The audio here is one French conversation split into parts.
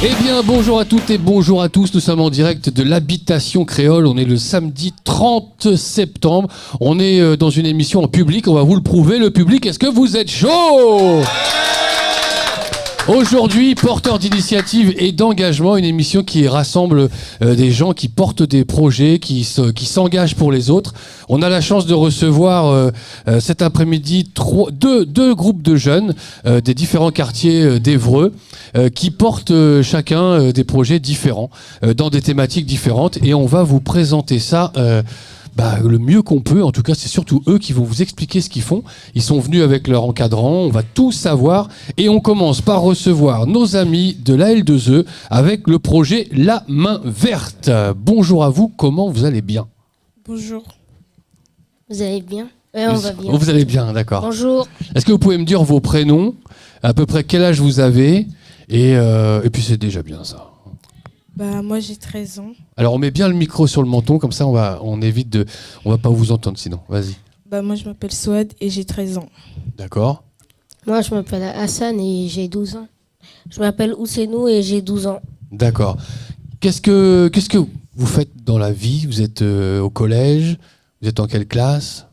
Eh bien, bonjour à toutes et bonjour à tous. Nous sommes en direct de l'Habitation Créole. On est le samedi 30 septembre. On est dans une émission en public. On va vous le prouver, le public. Est-ce que vous êtes chaud ? Aujourd'hui, porteur d'initiative et d'engagement, une émission qui rassemble des gens qui portent des projets, qui s'engagent pour les autres. On a la chance de recevoir cet après-midi deux groupes de jeunes des différents quartiers d'Évreux qui portent chacun des projets différents, dans des thématiques différentes. Et on va vous présenter ça le mieux qu'on peut. En tout cas, c'est surtout eux qui vont vous expliquer ce qu'ils font. Ils sont venus avec leur encadrant, on va tout savoir. Et on commence par recevoir nos amis de la L2E avec le projet La Main Verte. Bonjour à vous, comment vous allez bien ? Bonjour. Vous allez bien ? On va bien. Vous allez bien, d'accord. Bonjour. Est-ce que vous pouvez me dire vos prénoms, à peu près quel âge vous avez et puis c'est déjà bien ça. Moi j'ai 13 ans. Alors on met bien le micro sur le menton, comme ça on va pas vous entendre sinon. Vas-y. Moi je m'appelle Souad et j'ai 13 ans. D'accord. Moi je m'appelle Hassan et j'ai 12 ans. Je m'appelle Ousseinou et j'ai 12 ans. D'accord. Qu'est-ce que vous faites dans la vie ? Vous êtes au collège ? Vous êtes en quelle classe ?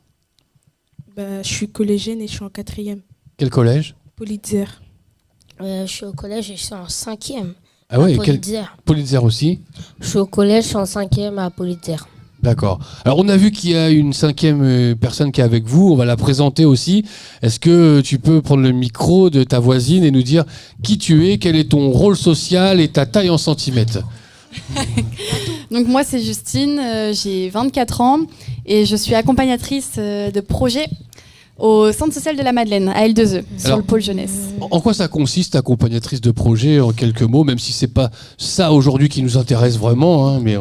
Je suis collégienne et je suis en 4e. Quel collège ? Politzer. Je suis au collège et je suis en 5e. Ah ouais, Politzer. Politzer aussi ? Je suis au collège, je suis en 5e à Politzer. D'accord. Alors on a vu qu'il y a une 5e personne qui est avec vous, on va la présenter aussi. Est-ce que tu peux prendre le micro de ta voisine et nous dire qui tu es, quel est ton rôle social et ta taille en centimètres ? Donc moi c'est Justine, j'ai 24 ans et je suis accompagnatrice de projet au Centre social de la Madeleine, à L2E, sur le pôle jeunesse. En quoi ça consiste, accompagnatrice de projet, en quelques mots, même si c'est pas ça aujourd'hui qui nous intéresse vraiment, hein, mais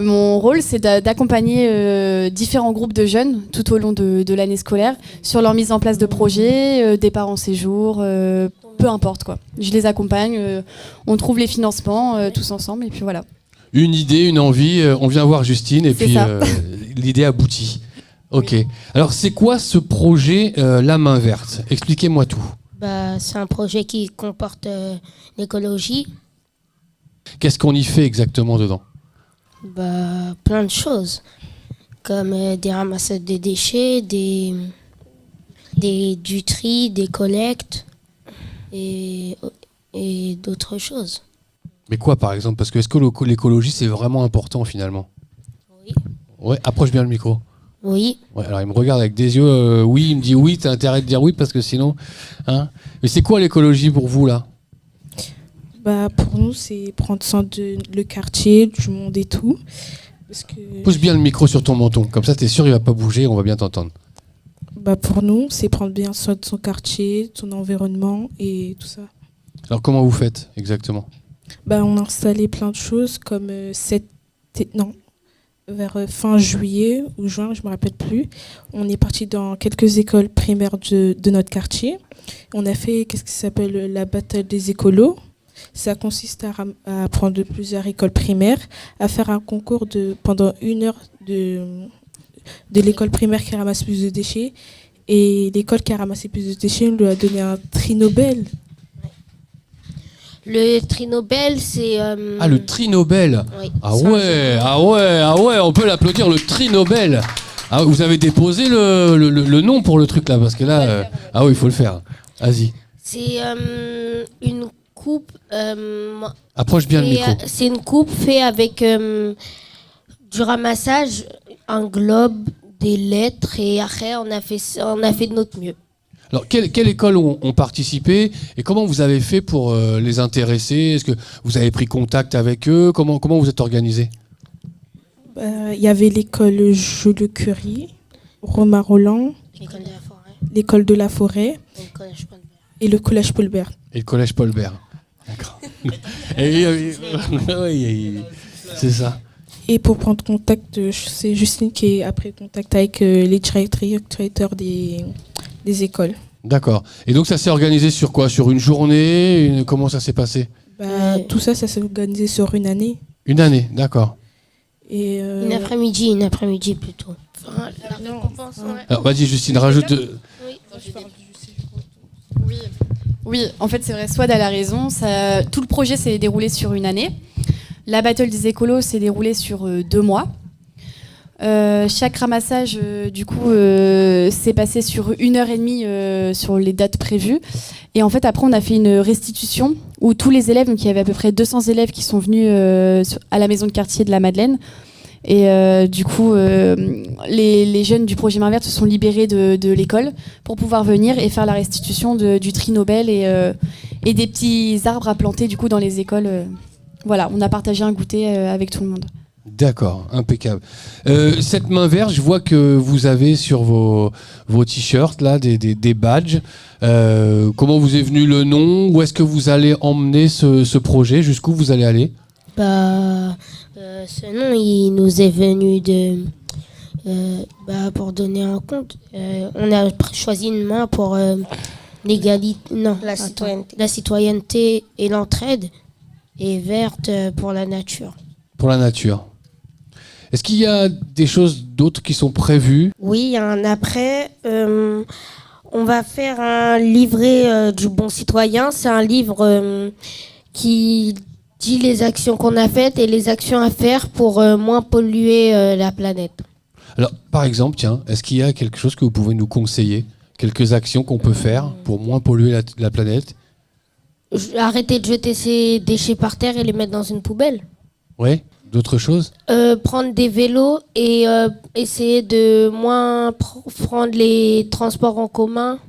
mon rôle, c'est d'accompagner différents groupes de jeunes tout au long de l'année scolaire sur leur mise en place de projets, départ en séjour, peu importe quoi. Je les accompagne, on trouve les financements tous ensemble et puis voilà. Une idée, une envie, on vient voir Justine et puis l'idée aboutit. Ok. Oui. Alors c'est quoi ce projet La Main Verte ? Expliquez-moi tout. C'est un projet qui comporte l'écologie. Qu'est-ce qu'on y fait exactement dedans ? Plein de choses, comme des ramassages de déchets, du tri, des collectes et d'autres choses. Mais quoi par exemple ? Parce que est-ce que l'écologie c'est vraiment important finalement ? Oui. Ouais, approche bien le micro. Oui. Ouais, alors il me regarde avec des yeux, oui, il me dit oui, t'as intérêt de dire oui parce que sinon... Hein ? Mais c'est quoi l'écologie pour vous là ? Pour nous, c'est prendre soin de le quartier, du monde et tout. Parce que... Pousse bien le micro sur ton menton, comme ça t'es sûr il va pas bouger, on va bien t'entendre. Pour nous, c'est prendre bien soin de son quartier, de son environnement et tout ça. Alors comment vous faites exactement ? On a installé plein de choses comme vers fin juillet ou juin, je ne me rappelle plus. On est parti dans quelques écoles primaires de notre quartier. On a fait ce qui s'appelle la bataille des écolos. Ça consiste à prendre plusieurs écoles primaires, à faire un concours pendant 1 heure de l'école primaire qui ramasse plus de déchets. Et l'école qui a ramassé plus de déchets, on lui a donné un prix Nobel. Le prix Nobel, c'est... le prix Nobel. Oui, ah ouais, on peut l'applaudir, le prix Nobel. Ah, vous avez déposé le nom pour le truc là, parce que là... oui, il faut le faire. Vas-y. C'est une coupe... Approche bien le micro. C'est une coupe faite avec du ramassage, un globe, des lettres, et après on a fait de notre mieux. Alors, quelle école ont participé et comment vous avez fait pour les intéresser ? Est-ce que vous avez pris contact avec eux ? Comment vous êtes organisé ? Il y avait l'école Jules Curie, Romain Roland, l'école de la Forêt et le collège Paul-Bert. Et le collège Paul-Bert. D'accord. C'est ça. Et pour prendre contact, c'est Justine qui a pris contact avec les directeurs des écoles. D'accord. Et donc ça s'est organisé sur quoi ? Sur une journée ? Comment ça s'est passé ? Tout ça s'est organisé sur une année. Une année, d'accord. Et une après-midi plutôt. Enfin, la récompense, ouais. Alors vas-y Justine, rajoute... Oui. Oui, en fait, c'est vrai, Swad a la raison. Tout le projet s'est déroulé sur une année. La Battle des écolos s'est déroulée sur 2 mois. Chaque ramassage, s'est passé sur 1h30 sur les dates prévues. Et en fait, après, on a fait une restitution où tous les élèves, donc il y avait à peu près 200 élèves qui sont venus à la maison de quartier de la Madeleine. Et les jeunes du projet Main Verte se sont libérés de l'école pour pouvoir venir et faire la restitution du tri Nobel et des petits arbres à planter du coup dans les écoles. Voilà, on a partagé un goûter avec tout le monde. D'accord, impeccable. Cette main verte, je vois que vous avez sur vos t-shirts là des badges. Comment vous est venu le nom? Où est-ce que vous allez emmener ce projet? Jusqu'où vous allez aller? Ce nom, il nous est venu pour donner un compte. On a choisi une main pour l'égalité, la citoyenneté et l'entraide, et verte pour la nature. Pour la nature. Est-ce qu'il y a des choses d'autres qui sont prévues? Oui, il y a un après. On va faire un livret du bon citoyen. C'est un livre qui dit les actions qu'on a faites et les actions à faire pour moins polluer la planète. Alors, par exemple, tiens, est-ce qu'il y a quelque chose que vous pouvez nous conseiller? Quelques actions qu'on peut faire pour moins polluer la planète? Arrêter de jeter ses déchets par terre et les mettre dans une poubelle. Oui, d'autres choses? Prendre des vélos et essayer de moins prendre les transports en commun.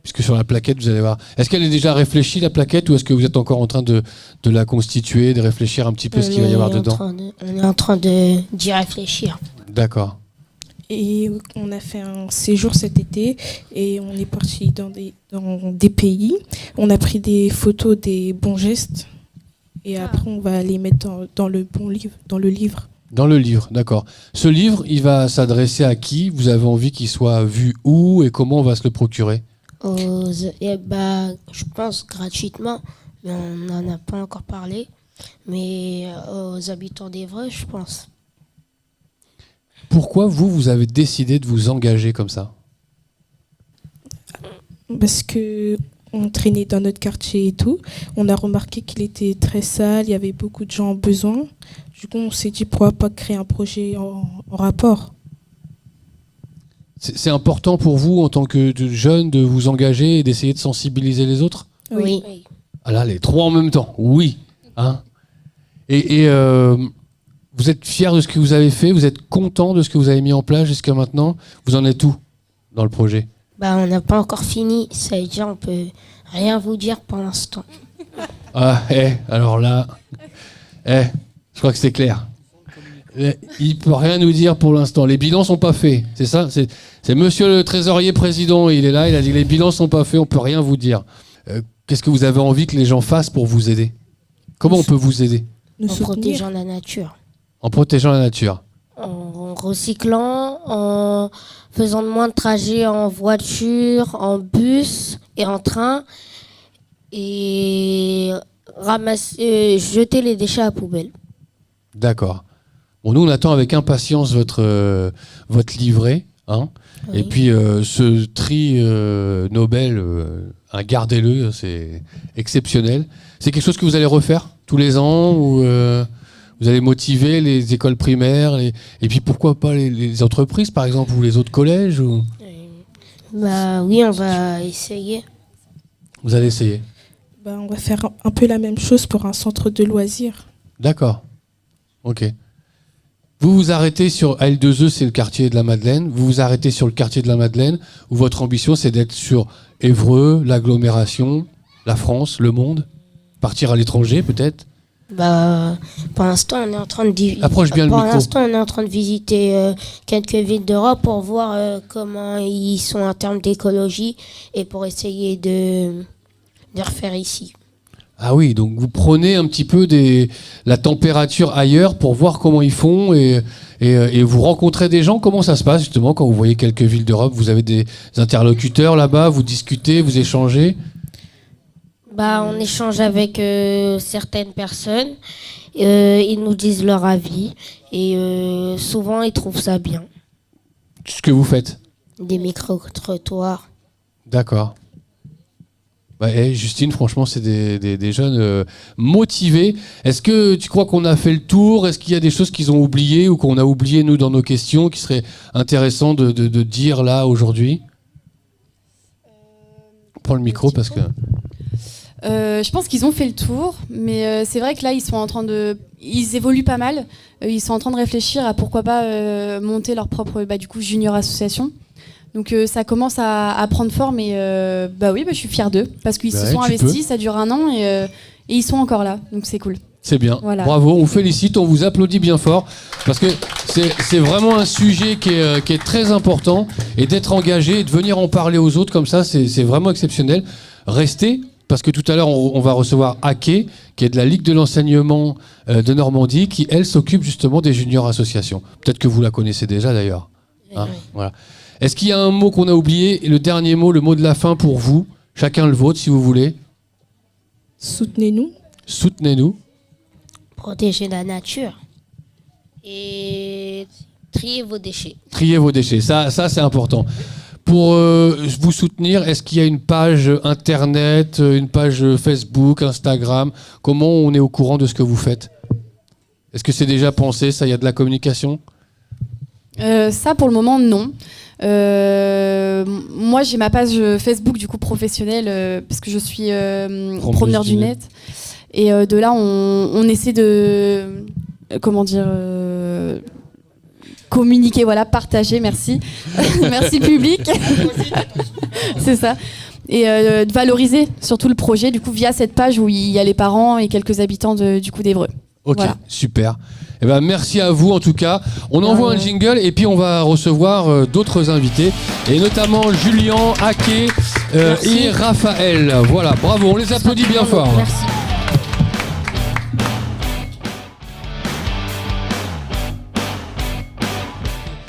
Puisque sur la plaquette, vous allez voir. Est-ce qu'elle est déjà réfléchie, la plaquette, ou est-ce que vous êtes encore en train de la constituer, de réfléchir un petit peu ce qu'il va y avoir dedans? On est en train d'y réfléchir. D'accord. Et on a fait un séjour cet été et on est parti dans des pays. On a pris des photos des bons gestes et après on va les mettre dans le livre. Dans le livre, d'accord. Ce livre, il va s'adresser à qui? Vous avez envie qu'il soit vu où et comment on va se le procurer? Je pense gratuitement, mais on n'en a pas encore parlé. Mais aux habitants d'Évreux, je pense. Pourquoi vous avez décidé de vous engager comme ça? Parce que on traînait dans notre quartier et tout. On a remarqué qu'il était très sale, il y avait beaucoup de gens en besoin. Du coup, on s'est dit pourquoi pas créer un projet en rapport. C'est important pour vous, en tant que jeune, de vous engager et d'essayer de sensibiliser les autres? Oui. Ah là, les trois en même temps, oui. Hein? Et vous êtes fiers de ce que vous avez fait? Vous êtes content de ce que vous avez mis en place jusqu'à maintenant? Vous en êtes où dans le projet? On n'a pas encore fini. Ça veut dire on peut rien vous dire pour l'instant. Ah, alors là, je crois que c'est clair. Il peut rien nous dire pour l'instant. Les bilans sont pas faits, c'est ça? C'est monsieur le trésorier président, il est là, il a dit les bilans sont pas faits, on peut rien vous dire. Qu'est-ce que vous avez envie que les gens fassent pour vous aider? Comment on peut vous aider? Nous En soutenir. protégeant la nature. En protégeant la nature. En recyclant, en faisant moins de trajets en voiture, en bus et en train. Et jeter les déchets à la poubelle. D'accord. Bon, nous, on attend avec impatience votre livret. Hein. Oui. Et puis, ce tri Nobel, gardez-le, c'est exceptionnel. C'est quelque chose que vous allez refaire tous les ans ou vous allez motiver les écoles primaires et puis pourquoi pas les entreprises, par exemple, ou les autres collèges ou... Oui, on va essayer. Vous allez essayer. On va faire un peu la même chose pour un centre de loisirs. D'accord. Ok. Vous vous arrêtez sur L2E, c'est le quartier de la Madeleine. Vous vous arrêtez sur le quartier de la Madeleine, où votre ambition, c'est d'être sur Évreux, l'agglomération, la France, le monde, partir à l'étranger, peut-être. Pour l'instant, on est en train de Approche bien le micro. Pour l'instant, on est en train de visiter quelques villes d'Europe pour voir comment ils sont en termes d'écologie et pour essayer de refaire ici. Ah oui, donc vous prenez un petit peu la température ailleurs pour voir comment ils font et vous rencontrez des gens. Comment ça se passe justement quand vous voyez quelques villes d'Europe? Vous avez des interlocuteurs là-bas, vous discutez, vous échangez? On échange avec certaines personnes, ils nous disent leur avis et souvent ils trouvent ça bien. Ce que vous faites? Des micro-trottoirs. D'accord. Ouais, Justine, franchement, c'est des jeunes motivés. Est-ce que tu crois qu'on a fait le tour? Est-ce qu'il y a des choses qu'ils ont oubliées ou qu'on a oubliées, nous, dans nos questions, qui seraient intéressant de dire là, aujourd'hui? Prends le micro parce que... Je pense qu'ils ont fait le tour, mais c'est vrai que là, ils évoluent pas mal. Ils sont en train de réfléchir à pourquoi pas monter leur propre du coup, junior association. Donc ça commence à prendre forme et je suis fière d'eux parce qu'ils se sont investis, ça dure 1 an et ils sont encore là, donc c'est cool. C'est bien, voilà. Bravo, on vous félicite, on vous applaudit bien fort parce que c'est vraiment un sujet qui est très important et d'être engagé et de venir en parler aux autres comme ça, c'est vraiment exceptionnel. Restez, parce que tout à l'heure on va recevoir Ake, qui est de la Ligue de l'enseignement de Normandie, qui elle s'occupe justement des juniors associations. Peut-être que vous la connaissez déjà d'ailleurs. Hein, oui. Voilà. Est-ce qu'il y a un mot qu'on a oublié? Et le dernier mot, le mot de la fin pour vous, chacun le vôtre si vous voulez. Soutenez-nous. Soutenez-nous. Protéger la nature. Et trier vos déchets. Trier vos déchets, ça c'est important. Pour vous soutenir, est-ce qu'il y a une page internet, une page Facebook, Instagram? Comment on est au courant de ce que vous faites? Est-ce que c'est déjà pensé, ça, il y a de la communication? Ça, pour le moment, non. Moi, j'ai ma page Facebook du coup professionnelle parce que je suis promeneur du net. Et de là, on essaie de communiquer, voilà, partager, merci. Merci public. C'est ça. Et de valoriser surtout le projet du coup via cette page où il y a les parents et quelques habitants du coup d'Évreux. Ok, voilà. Super. Eh ben, merci à vous en tout cas. On envoie un jingle et puis on va recevoir d'autres invités et notamment Julien, Ake et Raphaël. Voilà, bravo, on les applaudit bien fort. Merci.